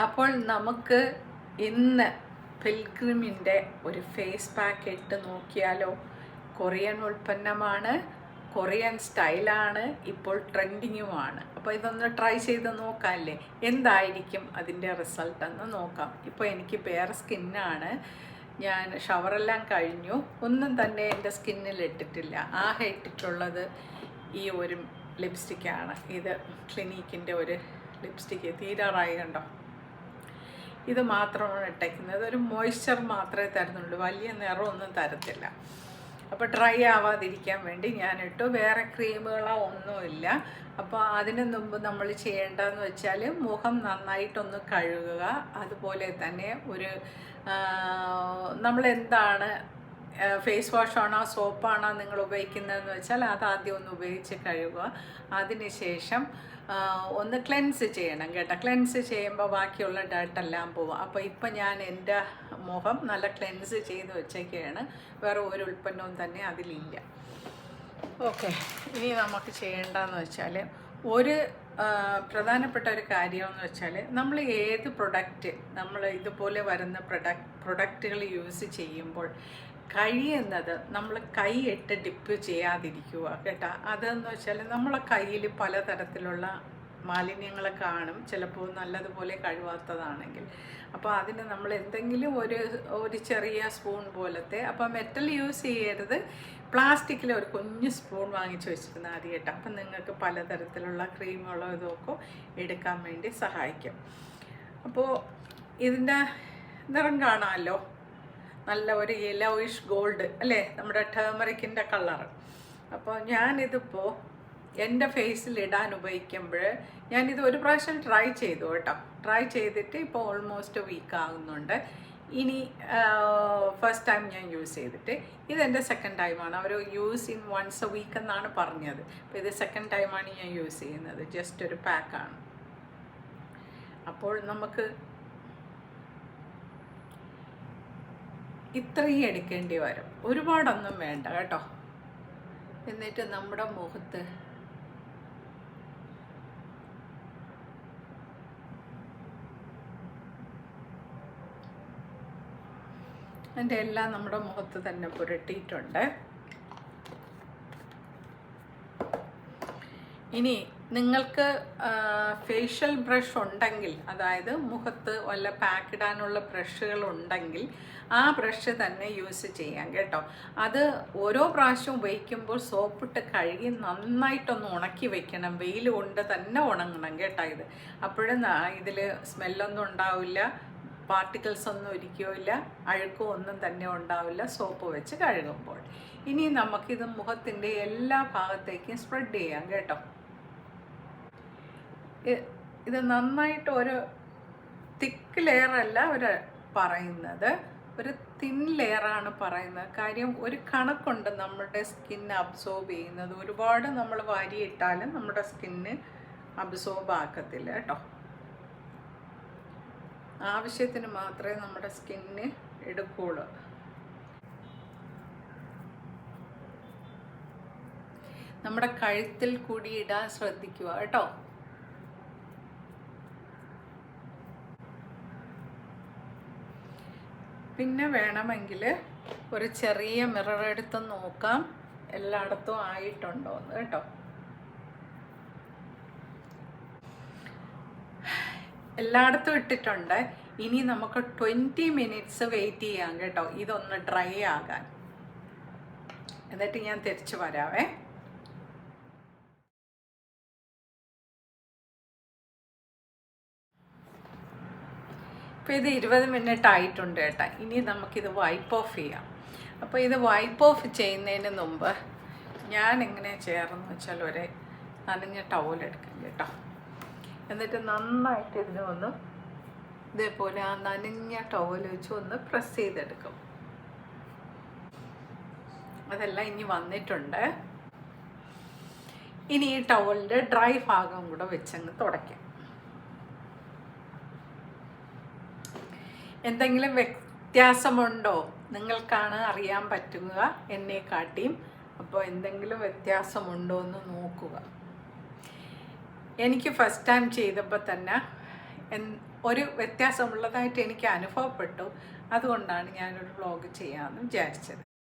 അപ്പോൾ നമുക്ക് ഇന്ന് പിൽഗ്രിമിൻ്റെ ഒരു ഫേസ് പാക്ക് ഇട്ട് നോക്കിയാലോ? കൊറിയൻ ഉൽപ്പന്നമാണ്, കൊറിയൻ സ്റ്റൈലാണ്, ഇപ്പോൾ ട്രെൻഡിങ്ങുമാണ്. അപ്പോൾ ഇതൊന്ന് ട്രൈ ചെയ്ത് നോക്കാമല്ലേ, എന്തായിരിക്കും അതിൻ്റെ റിസൾട്ട് എന്ന് നോക്കാം. ഇപ്പോൾ എനിക്ക് ബെയർ സ്കിന്നാണ്, ഞാൻ ഷവറെല്ലാം കഴിഞ്ഞു, ഒന്നും തന്നെ എൻ്റെ സ്കിന്നിൽ ഇട്ടിട്ടില്ല. ആകെ ഇട്ടിട്ടുള്ളത് ഈ ഒരു ലിപ്സ്റ്റിക്കാണ്. ഇത് ക്ലിനിക്കിൻ്റെ ഒരു ലിപ്സ്റ്റിക്ക്, തീരാറായി കണ്ടോ. ഇത് മാത്രമാണ് ഇട്ടേക്കുന്നത്. ഒരു മോയ്സ്ചർ മാത്രമേ തരുന്നുള്ളൂ, വലിയ നിറമൊന്നും തരത്തില്ല. അപ്പോൾ ഡ്രൈ ആവാതിരിക്കാൻ വേണ്ടി ഞാനിട്ടു. വേറെ ക്രീമുകളോ ഒന്നുമില്ല. അപ്പോൾ അതിന് മുമ്പ് നമ്മൾ ചെയ്യേണ്ടതെന്ന് വെച്ചാൽ മുഖം നന്നായിട്ടൊന്ന് കഴുകുക. അതുപോലെ തന്നെ ഒരു നമ്മളെന്താണ് ഫേസ് വാഷാണോ സോപ്പാണോ നിങ്ങൾ ഉപയോഗിക്കുന്നതെന്ന് വെച്ചാൽ അത് ആദ്യം ഒന്ന് ഉപയോഗിച്ച് കഴുകുക. അതിനുശേഷം ഒന്ന് ക്ലെൻസ് ചെയ്യണം കേട്ടോ. ക്ലെൻസ് ചെയ്യുമ്പോൾ ബാക്കിയുള്ള ഡേർട്ടെല്ലാം പോവും. അപ്പോൾ ഇപ്പം ഞാൻ എൻ്റെ മുഖം നല്ല ക്ലെൻസ് ചെയ്ത് വെച്ചേക്കാണ്. വേറെ ഒരു ഉൽപ്പന്നവും തന്നെ അതിലില്ല. ഓക്കെ, ഇനി നമുക്ക് ചെയ്യേണ്ടതെന്ന് വെച്ചാൽ ഒരു പ്രധാനപ്പെട്ട ഒരു കാര്യമെന്ന് വെച്ചാൽ നമ്മൾ ഏത് പ്രൊഡക്റ്റ് നമ്മൾ ഇതുപോലെ വരുന്ന പ്രൊഡക്റ്റുകൾ യൂസ് ചെയ്യുമ്പോൾ കഴിയുന്നത് നമ്മൾ കൈ ഇട്ട് ഡിപ്പ് ചെയ്യാതിരിക്കുക കേട്ടോ. അതെന്ന് വെച്ചാൽ നമ്മളെ കയ്യിൽ പലതരത്തിലുള്ള മാലിന്യങ്ങൾ കാണും, ചിലപ്പോൾ നല്ലതുപോലെ കഴുകാത്തതാണെങ്കിൽ. അപ്പോൾ അതിന് നമ്മൾ എന്തെങ്കിലും ഒരു ചെറിയ സ്പൂൺ പോലത്തെ, അപ്പോൾ മെറ്റൽ യൂസ് ചെയ്യരുത്, പ്ലാസ്റ്റിക്കിൽ ഒരു കുഞ്ഞു സ്പൂൺ വാങ്ങിച്ച് വെച്ചിരുന്നാൽ മതി കേട്ടോ. അപ്പം നിങ്ങൾക്ക് പലതരത്തിലുള്ള ക്രീമുകളോ ഇതൊക്കെ എടുക്കാൻ വേണ്ടി സഹായിക്കും. അപ്പോൾ ഇതിൻ്റെ നിറം കാണാമല്ലോ, നല്ല ഒരു യെല്ലോയിഷ് ഗോൾഡ് അല്ലേ, നമ്മുടെ ടേമറിക്കിൻ്റെ കളറ്. അപ്പോൾ ഞാനിതിപ്പോൾ എൻ്റെ ഫേസിൽ ഇടാൻ ഉപയോഗിക്കുമ്പോൾ ഞാനിത് ഒരു പ്രാവശ്യം ട്രൈ ചെയ്തു കേട്ടോ. ട്രൈ ചെയ്തിട്ട് ഇപ്പോൾ ഓൾമോസ്റ്റ് വീക്ക് ആകുന്നുണ്ട്. ഇനി ഫസ്റ്റ് ടൈം ഞാൻ യൂസ് ചെയ്തിട്ട്, ഇതെൻ്റെ സെക്കൻഡ് ടൈമാണ്. അവർ use in once a week എന്നാണ് പറഞ്ഞത്. അപ്പോൾ ഇത് സെക്കൻഡ് ടൈമാണ് ഞാൻ യൂസ് ചെയ്യുന്നത്. ജസ്റ്റ് ഒരു പാക്കാണ്. അപ്പോൾ നമുക്ക് ഇത്രയും എടുക്കേണ്ടി വരും, ഒരുപാടൊന്നും വേണ്ട കേട്ടോ. എന്നിട്ട് നമ്മുടെ മുഖത്ത് അതിൻ്റെ എല്ലാം നമ്മുടെ മുഖത്ത് തന്നെ പുരട്ടിയിട്ടുണ്ട്. ഇനി നിങ്ങൾക്ക് ഫേഷ്യൽ ബ്രഷ് ഉണ്ടെങ്കിൽ, അതായത് മുഖത്ത് വല്ല പാക്ക് ഇടാനുള്ള ബ്രഷുകൾ ഉണ്ടെങ്കിൽ ആ ബ്രഷ് തന്നെ യൂസ് ചെയ്യാം കേട്ടോ. അത് ഓരോ പ്രാവശ്യം ഉപയോഗിക്കുമ്പോൾ സോപ്പിട്ട് കഴുകി നന്നായിട്ടൊന്ന് ഉണക്കി വെക്കണം. വെയിൽ കൊണ്ട് തന്നെ ഉണങ്ങണം കേട്ടോ ഇത്. അപ്പോഴും ഇതിൽ സ്മെല്ലൊന്നും ഉണ്ടാവില്ല, പാർട്ടിക്കിൾസ് ഒന്നും ഒരിക്കുകയില്ല, അഴുക്കും ഒന്നും തന്നെ ഉണ്ടാവില്ല സോപ്പ് വെച്ച് കഴുകുമ്പോൾ. ഇനി നമുക്കിത് മുഖത്തിൻ്റെ എല്ലാ ഭാഗത്തേക്കും സ്പ്രെഡ് ചെയ്യാം കേട്ടോ. ഇത് നന്നായിട്ട് ഒരു തിക്ക് ലെയറല്ല അവർ പറയുന്നത്, ഒരു തിൻ ലെയറാണ് പറയുന്നത്. കാര്യം ഒരു കണക്കുണ്ട് നമ്മുടെ സ്കിന്ന് അബ്സോർബ് ചെയ്യുന്നത്. ഒരുപാട് നമ്മൾ വാരിയിട്ടാലും നമ്മുടെ സ്കിന്ന് അബ്സോർബ് ആക്കത്തില്ല കേട്ടോ. ആവശ്യത്തിന് മാത്രമേ നമ്മുടെ സ്കിന്ന് എടുക്കുകയുള്ളൂ. നമ്മുടെ കഴുത്തിൽ കൂടി ഇടാൻ ശ്രദ്ധിക്കുക കേട്ടോ. പിന്നെ വേണമെങ്കിൽ ഒരു ചെറിയ മിറർ എടുത്ത് നോക്കാം എല്ലായിടത്തും ആയിട്ടുണ്ടോ എന്ന് കേട്ടോ. എല്ലായിടത്തും ഇട്ടിട്ടുണ്ട്. ഇനി നമുക്ക് 20 മിനിറ്റ്സ് വെയിറ്റ് ചെയ്യാം കേട്ടോ, ഇതൊന്ന് ഡ്രൈ ആകാൻ. എന്നിട്ട് ഞാൻ തിരിച്ചു വരാവേ. ഇപ്പോൾ ഇത് 20 മിനിറ്റ് ആയിട്ടുണ്ട് കേട്ടോ. ഇനി നമുക്കിത് വൈപ്പ് ഓഫ് ചെയ്യാം. അപ്പോൾ ഇത് വൈപ്പ് ഓഫ് ചെയ്യുന്നതിന് മുമ്പ് ഞാൻ എങ്ങനെ ചെയ്യാറെന്ന് വെച്ചാൽ ഒരു നനഞ്ഞ ടവലെടുക്കാം കേട്ടോ. എന്നിട്ട് നന്നായിട്ട് ഇതിനെ ഒന്ന് ഇതേപോലെ ആ നനഞ്ഞ ടവൽ വെച്ച് ഒന്ന് പ്രസ് ചെയ്തെടുക്കും. അതെല്ലാം ഇനി വന്നിട്ടുണ്ട്. ഇനി ഈ ടവലിൻ്റെ ഡ്രൈ ഭാഗം കൂടെ വെച്ചങ്ങ് തുടയ്ക്കാം. എന്തെങ്കിലും വ്യത്യാസമുണ്ടോ നിങ്ങൾക്കാണ് അറിയാൻ പറ്റുക എന്നെക്കാട്ടിയും. അപ്പോൾ എന്തെങ്കിലും വ്യത്യാസമുണ്ടോ എന്ന് നോക്കുക. എനിക്ക് ഫസ്റ്റ് ടൈം ചെയ്തപ്പോൾ തന്നെ ഒരു വ്യത്യാസമുള്ളതായിട്ട് എനിക്ക് അനുഭവപ്പെട്ടു. അതുകൊണ്ടാണ് ഞാനൊരു വ്ളോഗ് ചെയ്യാമെന്ന് വിചാരിച്ചത്.